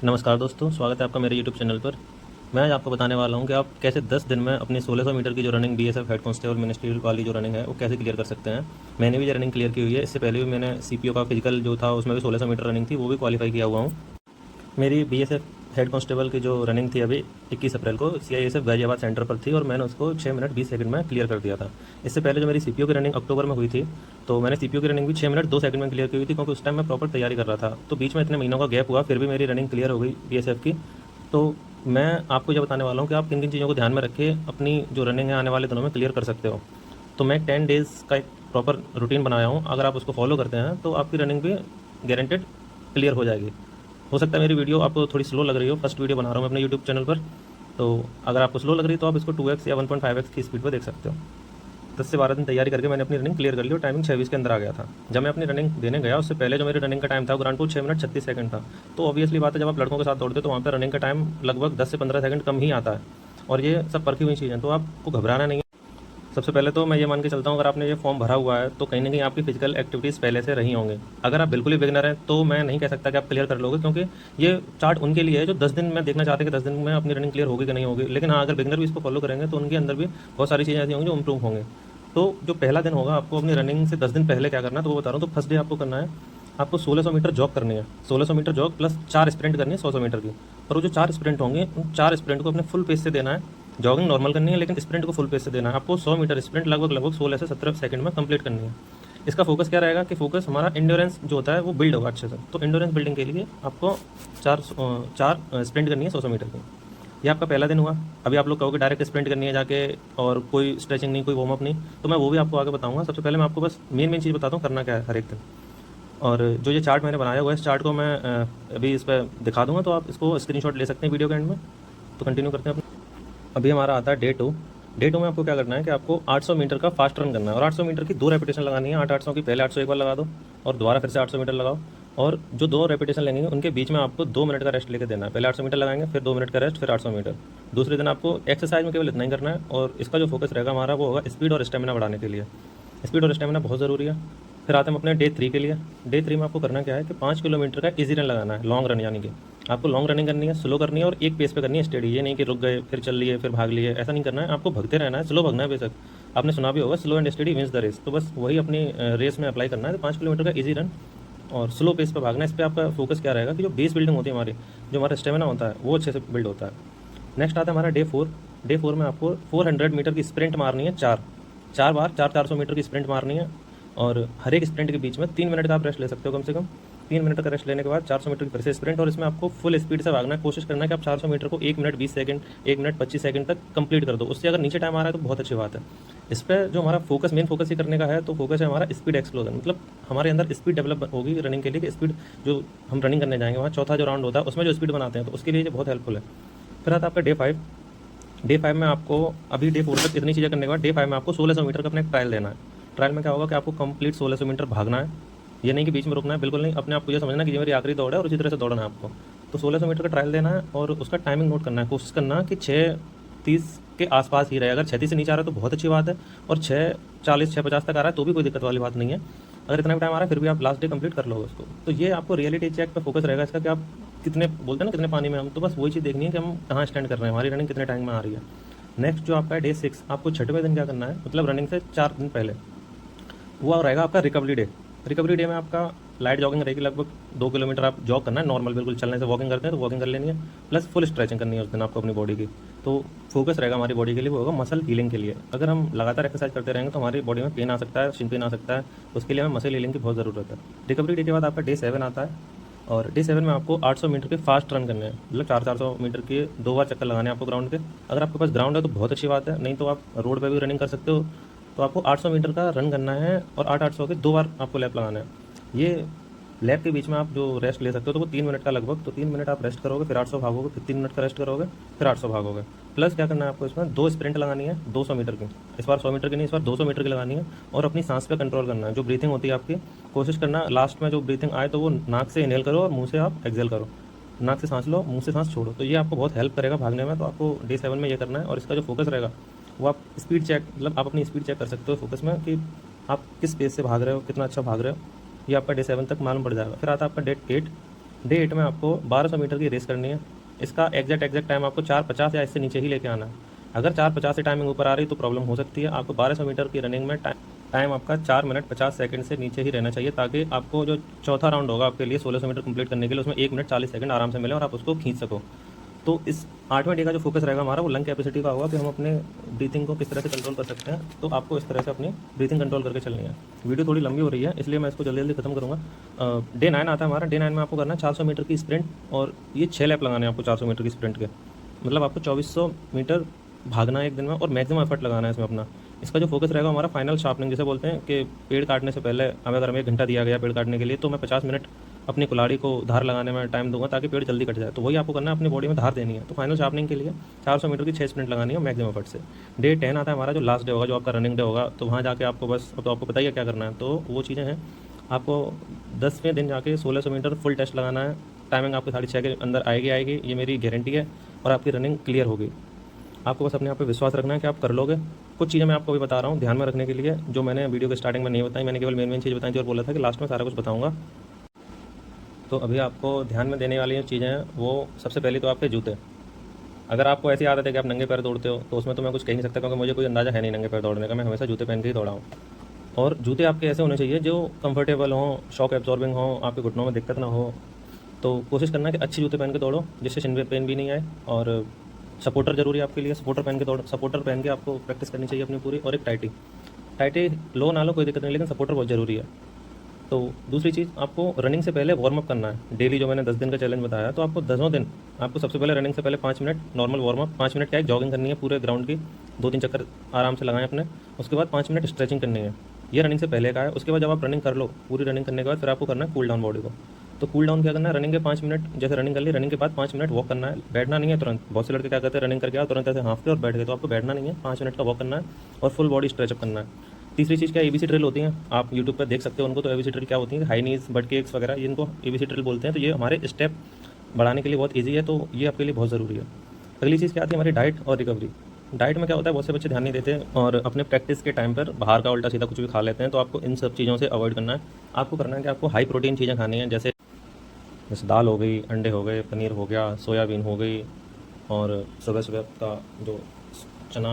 नमस्कार दोस्तों, स्वागत है आपका मेरे यूट्यूब चैनल पर। मैं आज आपको बताने वाला हूं कि आप कैसे 10 दिन में अपनी 1600 मीटर की जो running BSF head constable ministry वाली जो रनिंग है वो कैसे क्लियर कर सकते हैं। मैंने भी ये रनिंग क्लियर की हुई है। इससे पहले भी मैंने सीपीओ का फिजिकल जो था उसमें भी 1600 मीटर रनिंग थी, वो भी क्वालिफाई किया हुआ हूँ। मेरी बीएसएफ हेड कांस्टेबल की जो रनिंग थी अभी 21 अप्रैल को सीआईएसएफ गाजियाबाद सेंटर पर थी और मैंने उसको 6 मिनट 20 सेकंड में क्लियर कर दिया था। इससे पहले जो मेरी सीपीओ की रनिंग अक्टूबर में हुई थी, तो मैंने सीपीओ की रनिंग भी 6 मिनट 2 सेकंड में क्लियर की हुई थी, क्योंकि उस टाइम मैं प्रॉपर तैयारी कर रहा था। तो बीच में इतने महीनों का गैप हुआ, फिर भी मेरी रनिंग क्लियर हो गई बीएसएफ की। तो मैं आपको ये बताने वाला हूँ कि आप किन किन चीज़ों को ध्यान में रख के अपनी जो रनिंग है आने वाले दिनों में क्लियर कर सकते हो। तो मैं 10 डेज़ का एक प्रॉपर रूटीन बनाया हूँ। अगर आप उसको फॉलो करते हैं तो आपकी रनिंग भी गारंटेड क्लियर हो जाएगी। हो सकता है मेरी वीडियो आपको थोड़ी स्लो लग रही हो, फर्स्ट वीडियो बना रहा हूँ मैं अपने यूट्यूब चैनल पर। तो अगर आपको स्लो लग रही है तो आप इसको 2x या 1.5x की स्पीड पर देख सकते हो। 10 से 12 दिन तैयारी करके मैंने अपनी रनिंग क्लियर कर ली और टाइमिंग 26 के अंदर आ गया था। जब मैं अपनी रनिंग देने गया उससे पहले जो मेरी रनिंग का टाइम था ग्राउंड टू 6 मिनट 36 सेकंड था। तो ऑब्वियसली बात है, जब आप लड़कों के साथ दौड़ते हो तो वहाँ पर रनिंग का टाइम लगभग 10 से 15 सेकंड कम ही आता है। और ये सब परखी हुई चीज़ें, तो आपको घबराना नहीं है। सबसे पहले तो मैं ये मान के चलता हूँ, अगर आपने ये फॉर्म भरा हुआ है तो कहीं ना कहीं आपकी फिजिकल एक्टिविटीज़ पहले से रही होंगी। अगर आप बिल्कुल ही बिगनर हैं तो मैं नहीं कह सकता कि आप क्लियर कर लोगे, क्योंकि ये चार्ट उनके लिए है जो 10 दिन में देखना चाहते हैं कि 10 दिन में अपनी रनिंग क्लियर होगी कि नहीं होगी। लेकिन हाँ, अगर बिगनर भी इसको फॉलो करेंगे तो उनके अंदर भी बहुत सारी चीज़ें ऐसी होंगी जो इंप्रूव होंगे। तो जो पहला दिन होगा, आपको अपनी रनिंग से 10 दिन पहले क्या करना है तो वो बता रहा हूँ। तो फर्स्ट डे आपको करना है, आपको 1600 मीटर जॉग करनी है। 1600 मीटर जॉग प्लस 4 स्प्रिंट करनी है 100 मीटर की। और वो जो 4 स्प्रिंट होंगे उन 4 स्प्रिंट को अपने फुल पेस से देना है। जॉगिंग नॉर्मल करनी है, लेकिन स्प्रिंट को फुल पेस से देना है। आपको 100 मीटर स्प्रिंट लगभग 16 से 17 सेकंड में कंप्लीट करनी है। इसका फोकस क्या रहेगा कि फोकस हमारा इंड्योरेंस जो होता है वो बिल्ड होगा अच्छे से। तो इंड्योरेंस बिल्डिंग के लिए आपको चार स्प्रिंट करनी है 100 मीटर की। ये आपका पहला दिन हुआ। अभी आप लोग कहोगे डायरेक्ट स्प्रिंट करनी है जाके और कोई स्ट्रेचिंग नहीं, कोई वार्म अप नहीं, तो मैं वो भी आपको आगे बताऊंगा। सबसे पहले मैं आपको बस मेन मेन चीज़ बताता हूँ करना क्या है हर एक दिन। और जो ये चार्ट मैंने बनाया हुआ है, इस चार्ट को मैं अभी इस पर दिखा दूंगा, तो आप इसको स्क्रीनशॉट ले सकते हैं वीडियो के एंड में। तो कंटिन्यू करते हैं अपना। अभी हमारा आता है डे 2। डे 2 में आपको क्या करना है कि आपको 800 मीटर का फास्ट रन करना है। और 800 मीटर की 2 रेपिटेशन लगानी है। 800 की पहले 800 एक बार लगा दो और दोबारा फिर से 800 मीटर लगाओ। और जो 2 रेपिटेशन लगेंगे उनके बीच में आपको 2 मिनट का रेस्ट लेके देना है। पहले 800 मीटर लगाएंगे, फिर 2 मिनट का रेस्ट, फिर 800 मीटर। दूसरे दिन आपको एक्सरसाइज में केवल इतना ही करना है। और इसका जो फोकस रहेगा हमारा वो होगा स्पीड और स्टेमिना बढ़ाने के लिए। स्पीड और स्टेमिना बहुत ज़रूरी है। फिर आते हैं अपने डे 3 के लिए। डे 3 में आपको करना क्या है कि 5 किलोमीटर का इजी रन लगाना है, लॉन्ग रन। यानी कि आपको लॉन्ग रनिंग करनी है, स्लो करनी है और एक पेस पे करनी है, स्टेडी। ये नहीं कि रुक गए फिर चल लिए फिर भाग लिए, ऐसा नहीं करना है। आपको भगते रहना है, स्लो भगना है। बेशक आपने सुना भी होगा, slow and steady wins the race. तो बस वही अपनी रेस में अप्लाई करना है। तो 5 किलोमीटर का इजी रन और स्लो पेस पर भागना है। इस पर आपका फोकस क्या रहेगा कि जो बेस बिल्डिंग होती है हमारी, जो हमारा स्टेमिना होता है वो अच्छे से बिल्ड होता है। नेक्स्ट आता है हमारा डे 4। डे 4 में आपको 400 मीटर की स्प्रिंट मारनी है। चार चार बार 400 मीटर की स्प्रिंट मारनी है। और हर एक स्प्रिंट के बीच में 3 मिनट का आप रेस्ट ले सकते हो कम से कम। 3 मिनट का रेस्ट लेने के बाद 400 मीटर की फिर से स्प्रिंट। और इसमें आपको फुल स्पीड से भागना है। कोशिश करना है कि आप 400 मीटर को 1 मिनट 20 सेकंड, 1 मिनट 25 सेकंड तक कंप्लीट कर दो। उससे अगर नीचे टाइम आ रहा है तो बहुत अच्छी बात है। इस पर जो हमारा फोकस, मेन फोकस ही करने का है, तो फोकस है हमारा स्पीड एक्सप्लोजन। मतलब हमारे अंदर स्पीड डेवलप होगी रनिंग के लिए कि स्पीड जो हम रनिंग करने जाएंगे वहाँ चौथा जो राउंड होता है उसमें जो स्पीड बनाते हैं, तो उसके लिए ये बहुत हेल्पफुल है। फिर आता है आपका डे 5। डे 5 में आपको अभी डे 4 तक इतनी चीज़ें करने के बाद डे 5 में आपको 1600 मीटर का अपना एक ट्रायल देना है। ट्रायल में क्या होगा कि आपको कंप्लीट 1600 मीटर भागना है। ये नहीं कि बीच में रुकना है, बिल्कुल नहीं। अपने आप को ये समझना कि ये मेरी आखिरी दौड़ है और उसी तरह से दौड़ना है आपको। तो 1600 मीटर का ट्रायल देना है और उसका टाइमिंग नोट करना है। कोशिश करना कि 6:30 के आसपास ही रहे। अगर 6:30 से नीचे आ रहा है तो बहुत अच्छी बात है, और 6:40 6:50 तक आ रहा है तो भी कोई दिक्कत वाली बात नहीं है। अगर इतना भी टाइम आ रहा है फिर भी आप लास्ट डे कंप्लीट कर लोगे उसको। तो ये आपको रियलिटी चेक पे फोकस रहेगा इसका कि आप कितने, बोलते हैं ना कितने पानी में हम, तो बस वही चीज़ देखनी है कि हम कहाँ स्टैंड कर रहे हैं, हमारी रनिंग कितने टाइम में आ रही है। नेक्स्ट जो आपका है डे 6। आपको छठवें दिन क्या करना है, मतलब रनिंग से 4 दिन पहले, वो रहेगा आपका रिकवरी डे। रिकवरी डे में आपका लाइट जॉगिंग रहेगी। लगभग 2 किलोमीटर आप जॉग करना है नॉर्मल, बिल्कुल चलने से वॉकिंग करते हैं तो वॉकिंग कर लेनी है। प्लस फुल स्ट्रेचिंग करनी है उस दिन आपको अपनी बॉडी की। तो फोकस रहेगा हमारी बॉडी के लिए, वो होगा मसल हीलिंग के लिए। अगर हम लगातार एक्सरसाइज करते रहेंगे तो हमारी बॉडी में पेन आ सकता है, शिन पेन आ सकता है। उसके लिए हमें मसल हीलिंग की बहुत ज़रूरत है। रिकवरी डे के बाद आपका डे 7 आता है। और डे 7 में आपको 800 मीटर के फास्ट रन करने हैं। मतलब 400 मीटर के 2 बार चक्कर लगाने हैं आपको ग्राउंड के। अगर आपके पास ग्राउंड है तो बहुत अच्छी बात है, नहीं तो आप रोड पे भी रनिंग कर सकते हो। तो आपको 800 मीटर का रन करना है और 800 के 2 बार आपको लैप लगाना है। ये लैप के बीच में आप जो रेस्ट ले सकते हो तो वो 3 मिनट का लगभग। तो 3 मिनट आप रेस्ट करोगे, फिर 800 भागोगे, फिर 3 मिनट का रेस्ट करोगे, फिर 800 भागोगे। प्लस क्या करना है आपको, इसमें 2 स्प्रिंट लगानी है 200 मीटर की। इस बार 100 मीटर की नहीं, इस बार 200 मीटर की लगानी है। और अपनी सांस पे कंट्रोल करना है। जो ब्रीथिंग होती है आपकी, कोशिश करना लास्ट में जो ब्रीथिंग आए तो वो नाक से इनहेल करो और मुंह से आप एक्सेल करो। नाक से सांस लो, मुंह से सांस छोड़ो। तो ये आपको बहुत हेल्प करेगा भागने में। तो आपको डे 7 में ये करना है। और इसका जो फोकस रहेगा वो आप स्पीड चेक, मतलब आप अपनी स्पीड चेक कर सकते हो फोकस में कि आप किस पेस से भाग रहे हो, कितना अच्छा भाग रहे हो। ये आपका डे 7 तक मालूम पड़ जाएगा। फिर आता है आपका डे 8। डे 8 में आपको 1200 मीटर की रेस करनी है। इसका एग्जैक्ट टाइम आपको 4:50 या इससे नीचे ही लेके आना है। अगर 4:50 से टाइमिंग ऊपर आ रही तो प्रॉब्लम हो सकती है। आपको 1200 मीटर की रनिंग में टाइम आपका 4 मिनट 50 सेकंड से नीचे ही रहना चाहिए, ताकि आपको जो चौथा राउंड होगा आपके लिए 1600 मीटर कंप्लीट करने के लिए, उसमें 1 मिनट 40 सेकंड आराम से मिले और आप उसको खींच सको। तो इस 8वें डे का जो फोकस रहेगा हमारा, वो लंग कैपेसिटी का होगा कि हम अपने ब्रीथिंग को किस तरह से कंट्रोल कर सकते हैं। तो आपको इस तरह से अपनी ब्रीथिंग कंट्रोल करके चलनी है। वीडियो थोड़ी लंबी हो रही है, इसलिए मैं इसको जल्दी जल्दी खत्म करूँगा। डे 9 आता है हमारा। डे 9 में आपको करना है 400 मीटर की स्प्रिंट, और ये 6 लैप लगाने हैं आपको 400 मीटर की स्प्रिंट के। मतलब आपको 2400 मीटर भागना है एक दिन में, और मैक्सिमम एफर्ट लगाना है इसमें अपना। इसका जो फोकस रहेगा हमारा फाइनल शार्पनिंग, जैसे बोलते हैं कि पेड़ काटने से पहले हमें अगर हमें 1 घंटा दिया गया पेड़ काटने के लिए, तो मैं 50 मिनट अपनी कुल्हाड़ी को धार लगाने में टाइम दूंगा ताकि पेड़ जल्दी कट जाए। तो वही आपको करना है, अपनी बॉडी में धार देनी है। तो फाइनल शार्पनिंग के लिए 400 मीटर की 6 स्प्रिंट लगानी है मैक्सिमम एफर्ट से। डे 10 आता है हमारा, जो लास्ट डे होगा, जो आपका रनिंग डे होगा। तो वहाँ जाके आपको बस, अब तो आपको पता ही है क्या करना है। तो वो चीज़ें हैं, आपको 10वें दिन जाके 1600 मीटर फुल टेस्ट लगाना है। टाइमिंग आपकी 6:30 के अंदर आएगी, ये मेरी गारंटी है, और आपकी रनिंग क्लियर होगी। आपको बस अपने आप पे विश्वास रखना है कि आप कर लोगे। कुछ चीज़ें मैं आपको अभी बता रहा हूँ ध्यान में रखने के लिए, जो मैंने वीडियो के स्टार्टिंग में नहीं बताई। मैंने केवल मेन चीज़ बताई थी और बोला था कि लास्ट में सारा कुछ बताऊँगा। तो अभी आपको ध्यान में देने वाली जो चीज़ें हैं, वो सबसे पहले तो आपके जूते। अगर आपको ऐसी आदत है कि आप नंगे पैर दौड़ते हो, तो उसमें तो मैं कुछ कह नहीं सकता, क्योंकि मुझे कोई अंदाज़ा है नहीं नंगे पैर दौड़ने का। मैं हमेशा जूते पहन के ही दौड़ा हूँ। और जूते आपके ऐसे होने चाहिए जो कंफर्टेबल हों, शॉक एब्जॉर्बिंग हों, आपके घुटनों में दिक्कत ना हो। तो कोशिश करना कि अच्छे जूते पहन के दौड़ो, जिससे शिन पेन भी नहीं आए। और सपोर्टर जरूरी है आपके लिए, सपोर्टर पहन के दौड़, सपोर्टर पहन के आपको प्रैक्टिस करनी चाहिए अपनी पूरी। और एक टाइटी, टाइटी लो ना लो कोई दिक्कत नहीं, लेकिन सपोर्टर बहुत ज़रूरी है। तो दूसरी चीज़, आपको रनिंग से पहले वार्म अप करना है डेली। जो मैंने 10 दिन का चैलेंज बताया, तो आपको 10वें दिन आपको सबसे पहले रनिंग से पहले 5 minute normal warm up, 5 minute क्या है, जॉगिंग करनी है पूरे ग्राउंड की, 2-3 चक्कर आराम से लगाएं अपने। उसके बाद 5 मिनट स्ट्रेचिंग करनी है। ये रनिंग से पहले का है। उसके बाद जब आप रनिंग कर लो, पूरी रनिंग करने के बाद फिर आपको करना है कूल डाउन बॉडी को। तो कूल डाउन क्या करना है, रनिंग के 5 मिनट, जैसे रनिंग कर ली, रनिंग के बाद 5 मिनट वॉक करना है। बैठना नहीं है तुरंत। बहुत से लड़के क्या करते हैं, रनिंग करके आओ तुरंत ऐसे हाँफ के और बैठ गए। तो आपको बैठना नहीं है, 5 मिनट का वॉक करना है और फुल बॉडी स्ट्रेचअप करना है। तीसरी चीज़ क्या, एबीसी ड्रिल होती हैं, आप यूट्यूब पर देख सकते हो उनको। तो एबीसी ड्रिल क्या होती है, हाई नीज, बट केक्स वगैरह, ये इनको एबीसी ड्रिल बोलते हैं। तो ये हमारे स्टेप बढ़ाने के लिए बहुत ईजी है, तो ये आपके लिए बहुत ज़रूरी है। अगली चीज़ क्या आती है, हमारी डाइट और रिकवरी। डाइट में क्या होता है, बहुत से बच्चे ध्यान नहीं देते और अपने प्रैक्टिस के टाइम पर बाहर का उल्टा सीधा कुछ भी खा लेते हैं। तो आपको इन सब चीज़ों से अवॉइड करना है। आपको करना है कि आपको हाई प्रोटीन चीज़ें खानी है, जैसे दाल हो गई, अंडे हो गए, पनीर हो गया, सोयाबीन हो गई, और सुबह सुबह का जो चना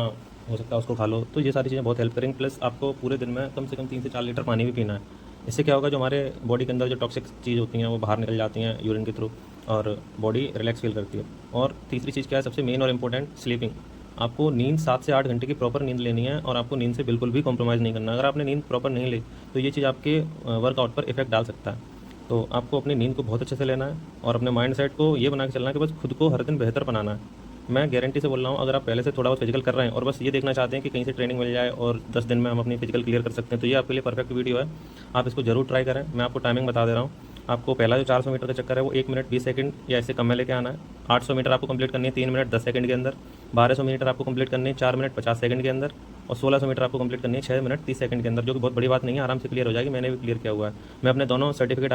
हो सकता है उसको खा लो। तो ये सारी चीज़ें बहुत हेल्प करेंगी। प्लस आपको पूरे दिन में कम से कम 3 से 4 लीटर पानी भी पीना है। इससे क्या होगा, जो हमारे बॉडी के अंदर जो टॉक्सिक चीज़ होती हैं वो बाहर निकल जाती हैं यूरिन के थ्रू, और बॉडी रिलैक्स फील करती है। और तीसरी चीज़ क्या है, सबसे मेन और इंपॉर्टेंट, स्लीपिंग। आपको नींद 7 से 8 घंटे की प्रॉपर नींद लेनी है, और आपको नींद से बिल्कुल भी कॉम्प्रोमाइज़ नहीं करना। अगर आपने नींद प्रॉपर नहीं ली, तो ये चीज़ आपके वर्कआउट पर इफेक्ट डाल सकता है। तो आपको अपनी नींद को बहुत अच्छे से लेना है, और अपने माइंड सेट को ये बना के चलना है कि बस खुद को हर दिन बेहतर बनाना है। मैं गारंटी से बोल रहा हूँ, अगर आप पहले से थोड़ा बहुत फिजिकल कर रहे हैं और बस ये देखना चाहते हैं कि कहीं से ट्रेनिंग मिल जाए और 10 दिन में हम अपनी फिजिकल क्लियर कर सकते हैं, तो ये आपके लिए परफेक्ट वीडियो है। आप इसको जरूर ट्राई करें। मैं आपको टाइमिंग बता दे रहा हूँ। आपको पहला जो 400 मीटर का चक्कर है, वो 1 मिनट 20 सेकंड या इससे कम में लेके आना है। 800 मीटर आपको कंप्लीट करनी है 3 मिनट 10 सेकंड के अंदर। 1200 मीटर आपको कंप्लीट करनी है 4 मिनट 50 सेकंड के अंदर। और 1600 मीटर आपको कंप्लीट करनी है 6 मिनट 30 सेकंड के अंदर, जो कि बहुत बड़ी बात नहीं है, आराम से क्लियर हो जाएगी। मैंने भी क्लियर किया हुआ है। मैं अपने दोनों सर्टिफिकेट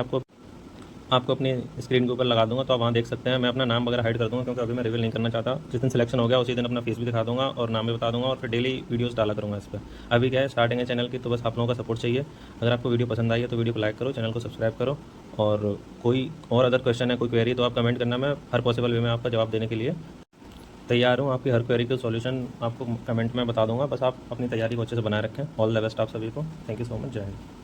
आपको अपनी स्क्रीन के ऊपर लगा दूंगा, तो आप वहाँ देख सकते हैं। मैं अपना नाम वगैरह हाइड कर दूंगा, क्योंकि अभी मैं रिवील नहीं करना चाहता। जिस दिन सिलेक्शन हो गया उसी दिन अपना फेस भी दिखा दूंगा और नाम भी बता दूंगा, और फिर डेली वीडियोस डाला करूँगा इस पर। अभी क्या है, स्टार्टिंग है चैनल की, तो बस आप लोगों का सपोर्ट चाहिए। अगर आपको वीडियो पसंद आई है तो वीडियो को लाइक करो, चैनल को सब्सक्राइब करो, और कोई और अदर क्वेश्चन है, कोई क्वेरी, तो आप कमेंट करना। मैं हर पॉसिबल वे में आपका जवाब देने के लिए तैयार हूँ। आपकी हर क्वेरी का सॉल्यूशन आपको कमेंट में बता दूंगा। बस आप अपनी तैयारी को अच्छे से बनाए रखें। ऑल द बेस्ट आप सभी को। Thank you so much. जय हिंद।